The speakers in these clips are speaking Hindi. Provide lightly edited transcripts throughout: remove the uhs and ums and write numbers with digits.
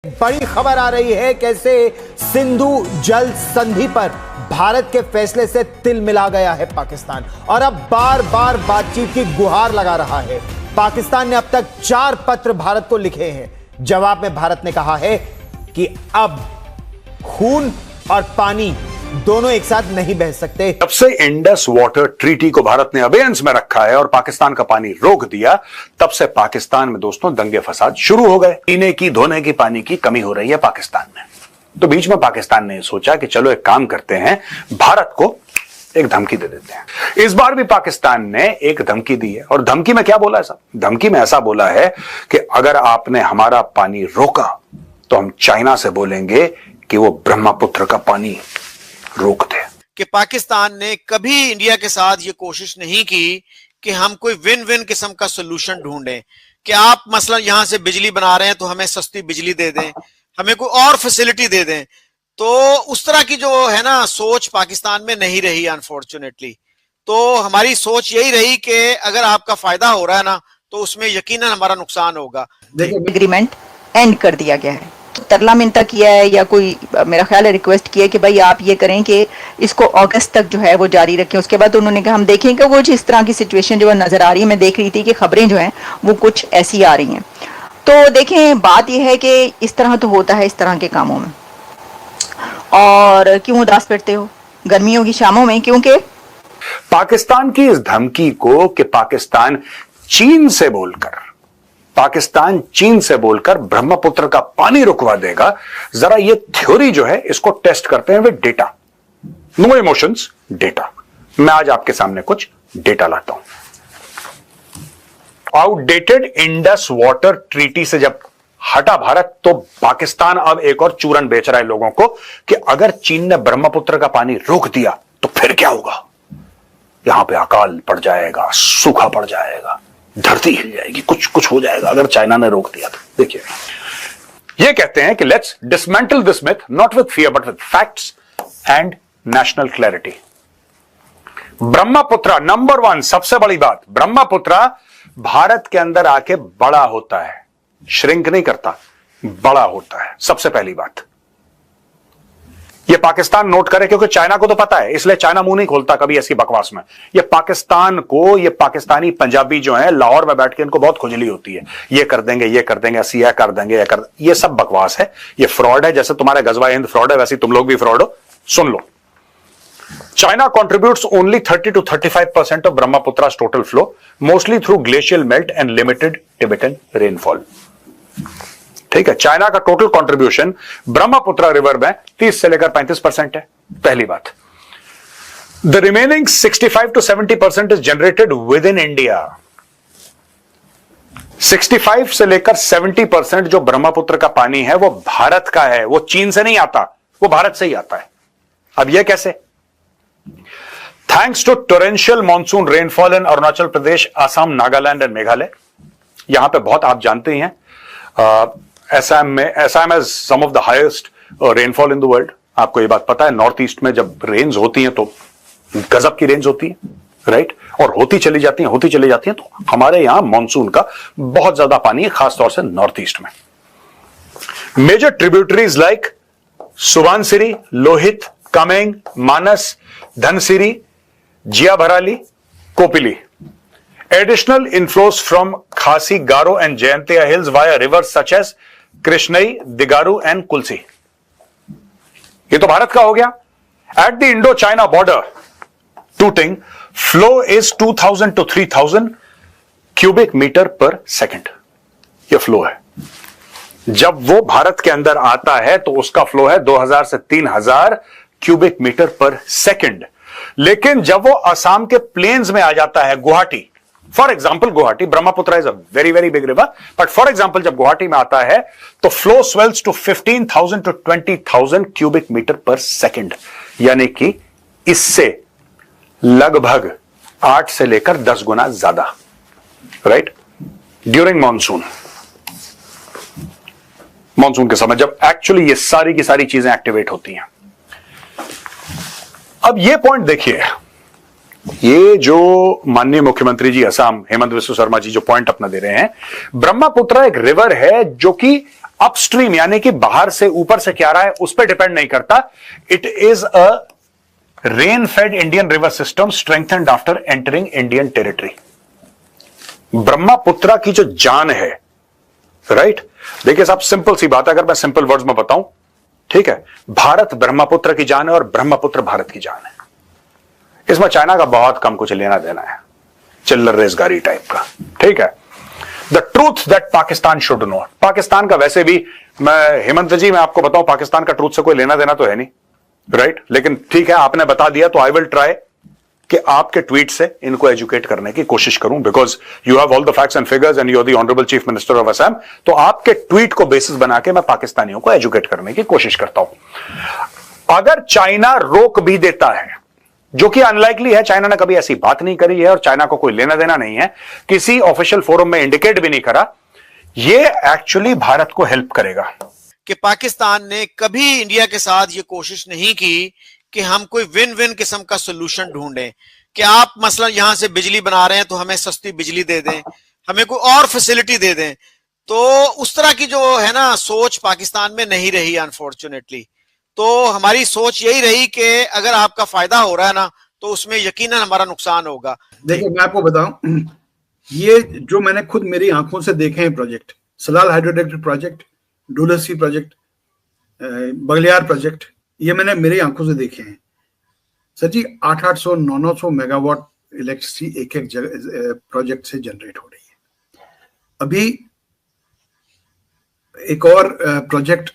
बड़ी खबर आ रही है कैसे सिंधु जल संधि पर भारत के फैसले से तिल मिला गया है पाकिस्तान और अब बार बार बातचीत की गुहार लगा रहा है। पाकिस्तान ने अब तक 4 पत्र भारत को लिखे हैं। जवाब में भारत ने कहा है कि अब खून और पानी दोनों एक साथ नहीं बह सकते। जब से इंडस वाटर ट्रीटी को भारत ने अबेयंस में रखा है और पाकिस्तान का पानी रोक दिया, तब से पाकिस्तान में दोस्तों दंगे फसाद शुरू हो गए। पीने की धोने की पानी की कमी हो रही है पाकिस्तान में। तो बीच में पाकिस्तान ने सोचा कि चलो एक काम करते हैं, भारत को एक धमकी दे देते हैं। इस बार भी पाकिस्तान ने एक धमकी दी है। और धमकी में क्या बोला है साहब? धमकी में ऐसा बोला है कि अगर आपने हमारा पानी रोका तो हम चाइना से बोलेंगे कि वो ब्रह्मपुत्र का पानी रोक दे। कि पाकिस्तान ने कभी इंडिया के साथ ये कोशिश नहीं की कि हम कोई विन विन किस्म का सोल्यूशन ढूंढें कि आप मसलन यहां से बिजली बना रहे हैं तो हमें सस्ती बिजली दे दें, हमें कोई और फैसिलिटी दे दें। तो उस तरह की जो है ना सोच पाकिस्तान में नहीं रही अनफॉर्चुनेटली। तो हमारी सोच यही रही कि अगर आपका फायदा हो रहा है ना तो उसमें यकीनन हमारा नुकसान होगा। एग्रीमेंट एंड कर दिया गया है, तरला मिनता किया है या कोई मेरा ख्याल है रिक्वेस्ट किया है कि भाई आप ये करें कि इसको अगस्त तक जो है वो जारी रखें। उसके बाद उन्होंने कहा हम देखें कि वो जिस तरह की सिचुएशन जो नजर आ रही है, मैं देख रही थी कि खबरें जो हैं वो कुछ ऐसी आ रही हैं। तो देखें बात यह है कि इस तरह तो होता है इस तरह के कामों में। और क्यों उदास करते हो गर्मियों की शामों में? क्योंकि पाकिस्तान की इस धमकी को कि पाकिस्तान चीन से बोलकर ब्रह्मपुत्र का पानी रुकवा देगा, जरा ये थ्योरी जो है इसको टेस्ट करते हैं with data. No emotions, data. मैं आज आपके सामने कुछ डेटा लाता हूं। आउटडेटेड इंडस वाटर ट्रीटी से जब हटा भारत, तो पाकिस्तान अब एक और चूरन बेच रहा है लोगों को कि अगर चीन ने ब्रह्मपुत्र का पानी रोक दिया तो फिर क्या होगा? यहां पे अकाल पड़ जाएगा, सूखा पड़ जाएगा, धरती हिल जाएगी, कुछ हो जाएगा अगर चाइना ने रोक दिया तो। देखिए, ये कहते हैं कि let's dismantle this myth not with fear but with facts and national clarity. Brahmaputra number 1, सबसे बड़ी बात, ब्रह्मपुत्र भारत के अंदर आके बड़ा होता है, श्रिंक नहीं करता, बड़ा होता है। सबसे पहली बात ये पाकिस्तान नोट करे, क्योंकि चाइना को तो पता है, इसलिए चाइना मुंह नहीं खोलता कभी ऐसी बकवास में। ये पाकिस्तान को, ये पाकिस्तानी पंजाबी जो है लाहौर में बैठ के इनको बहुत खुजली होती है, ये कर देंगे, ऐसी यह कर देंगे, ये सब बकवास है, ये फ्रॉड है। जैसे तुम्हारे गजवा हिंद फ्रॉड है, वैसे तुम लोग भी फ्रॉड हो। सुन लो, China contributes only 30 to 35% of Brahmaputra's total flow, mostly through glacial melt and limited Tibetan rainfall. ठीक है, चाइना का टोटल कंट्रीब्यूशन ब्रह्मपुत्र रिवर में 30 से लेकर 35% है। पहली बात। The remaining 65 to 70% is generated with in India. 65 से लेकर 70% जो ब्रह्मपुत्र का पानी है वो भारत का है, वो चीन से नहीं आता, वो भारत से ही आता है। अब यह कैसे? Thanks to torrential monsoon rainfall in Arunachal Pradesh, Assam, Nagaland and Meghalaya. यहां पे बहुत आप जानते ही हैं, Assam has some of the highest rainfall in the world. आपको ये बात पता है, नॉर्थ ईस्ट में जब रेंज होती हैं तो गजब की रेंज होती है, राइट? और होती चली जाती हैं। तो हमारे यहां मॉनसून का बहुत ज्यादा पानी है, खासतौर से नॉर्थ ईस्ट में। Major tributaries like Subansiri, Lohit, Kameng, Manas, Dhansiri, Jiabharali, Kopili. Additional inflows from Khasi, Garo and Jayantia hills via rivers such as Krishnai, Digaru and Kulsi. ये तो भारत का हो गया। At the Indo-China border, Tooting, flow is 2000 to 3000 cubic meter per second. ये फ्लो है। जब वो भारत के अंदर आता है तो उसका फ्लो है 2000 से 3000 क्यूबिक मीटर पर सेकंड। लेकिन जब वो असम के प्लेन्स में आ जाता है, Guwahati, for example Guwahati, Brahmaputra is a very very big river, but for example जब गुवाहाटी में आता है तो flow swells to 15,000 to 20,000 cubic metre per second, यानी कि इससे लगभग 8 से लेकर 10 गुना ज्यादा, राइट? ड्यूरिंग मानसून के समय जब एक्चुअली ये सारी की सारी चीजें एक्टिवेट होती हैं। अब ये पॉइंट देखिए, ये जो माननीय मुख्यमंत्री जी असम हेमंत बिस्वा शर्मा जी जो पॉइंट अपना दे रहे हैं, ब्रह्मपुत्र एक रिवर है जो कि अपस्ट्रीम यानी कि बाहर से ऊपर से क्या रहा है उस पर डिपेंड नहीं करता. It is a rain fade Indian river system strengthened after entering Indian territory. Brahmaputra की जो जान है, राइट, देखिए साहब, सिंपल सी बात है, अगर मैं सिंपल वर्ड्स में बताऊं, ठीक है, भारत ब्रह्मपुत्र की जान है और ब्रह्मपुत्र भारत की जान है. इसमें चाइना का बहुत कम कुछ लेना देना है, चिल्लर रेसगारी टाइप का, ठीक है. The truth that Pakistan should know. Pakistan का वैसे भी, मैं हेमंत जी, मैं आपको बताऊं, पाकिस्तान का ट्रूथ से कोई लेना देना तो है नहीं, राइट, लेकिन ठीक है, आपने बता दिया तो आई विल ट्राई कि आपके ट्वीट से इनको एजुकेट करने की कोशिश करूं, because you have all the facts and figures and you are the honourable chief minister of Assam. तो आपके ट्वीट को बेसिस बना के मैं पाकिस्तानियों को एजुकेट करने की कोशिश करता हूं. अगर चाइना रोक भी देता है, जो कि अनलाइकली है, चाइना ने कभी ऐसी बात नहीं करी है और चाइना को कोई लेना देना नहीं है, किसी ऑफिशियल फोरम में इंडिकेट भी नहीं करा, ये एक्चुअली भारत को हेल्प करेगा. कि पाकिस्तान ने कभी इंडिया के साथ ये कोशिश नहीं की कि हम कोई विन विन किस्म का सोल्यूशन ढूंढें, कि आप मसलन यहां से बिजली बना रहे हैं तो हमें सस्ती बिजली दे दें, हमें कोई और फैसिलिटी दे दें. तो उस तरह की जो है ना सोच पाकिस्तान में नहीं रही अनफॉर्चुनेटली. तो हमारी सोच यही रही कि अगर आपका फायदा हो रहा है ना तो उसमें यकीनन हमारा नुकसान होगा. देखिए, मैं आपको बताऊं, ये जो मैंने खुद मेरी आंखों से देखे हैं project, Salal hydroelectric project, Dulhasti project, Baglihar project, ये मैंने मेरी आंखों से देखे हैं. सर जी, 800 900 मेगावाट इलेक्ट्रिसिटी एक एक प्रोजेक्ट से जनरेट हो रही है. अभी एक और प्रोजेक्ट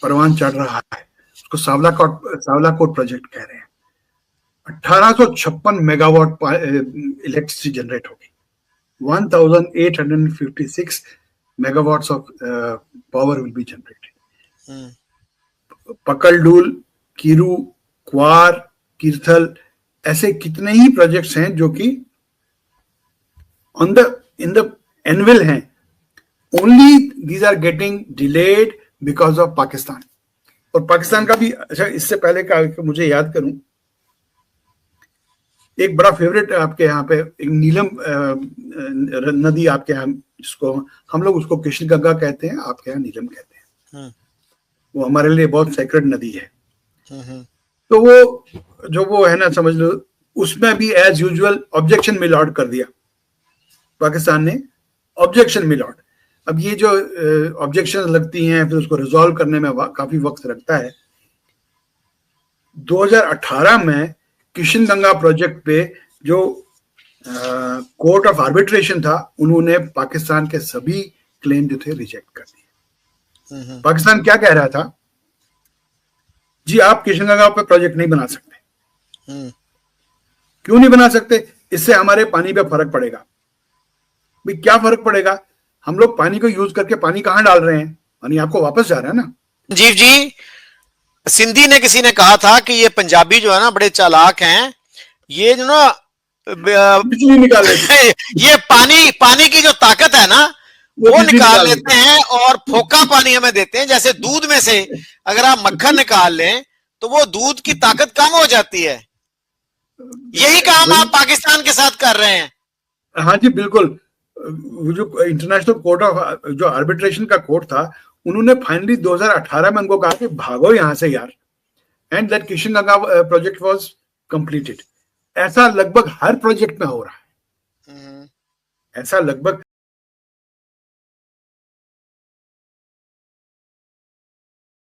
परवान चढ़ रहा है, उसको सावलाकोट प्रोजेक्ट कह रहे हैं. 1856 मेगावाट इलेक्ट्रिसिटी जनरेट होगी. 1856 megawatts of power will be generated. पकलडूल, Kiru, क्वार, कीर्थल, ऐसे कितने ही प्रोजेक्ट्स हैं जो कि इन द एनविल हैं. Only these are getting delayed because of Pakistan. और पाकिस्तान का भी, अच्छा, इससे पहले का मुझे याद करूं, एक बड़ा फेवरेट आपके यहाँ पे एक नीलम नदी आपके यहाँ, जिसको हम लोग उसको कृष्ण गंगा कहते हैं, आपके यहाँ नीलम कहते हैं. वो हमारे लिए बहुत सेक्रेड नदी है. तो वो है ना, समझ लो, उसमें भी एज यूजुअल ऑब्जेक्शन मिलॉर्ड कर दिया पाकिस्तान ने. Objection milord. अब ये जो ऑब्जेक्शन लगती हैं, फिर उसको रिजॉल्व करने में काफी वक्त लगता है. 2018 में किशन गंगा प्रोजेक्ट पे जो कोर्ट ऑफ आर्बिट्रेशन था, उन्होंने पाकिस्तान के सभी क्लेम जो थे रिजेक्ट कर दिए. पाकिस्तान क्या कह रहा था, जी आप किशन गंगा पे प्रोजेक्ट नहीं बना सकते. क्यों नहीं बना सकते? इससे हमारे पानी पे फर्क पड़ेगा. भाई क्या फर्क पड़ेगा? हम लोग पानी को यूज करके पानी कहां डाल रहे हैं? पानी आपको वापस जा रहा है ना. जीव जी, सिंधी ने किसी ने कहा था कि ये पंजाबी जो है ना बड़े चालाक हैं, ये जो ना बिजली निकाल लेते. ये पानी की जो ताकत है ना वो निकाल लेते हैं और फोका पानी हमें देते हैं. जैसे दूध में से अगर आप मक्खन निकाल लें तो वो दूध की ताकत कम हो जाती है. यही काम आप पाकिस्तान के साथ कर रहे हैं. हाँ जी, बिल्कुल. जो इंटरनेशनल कोर्ट ऑफ जो आर्बिट्रेशन का कोर्ट था, उन्होंने फाइनली 2018 में उनको कहा कि भागो यहां से यार, and that Kishan Ganga project was completed. ऐसा लगभग हर प्रोजेक्ट में हो रहा है. ऐसा लगभग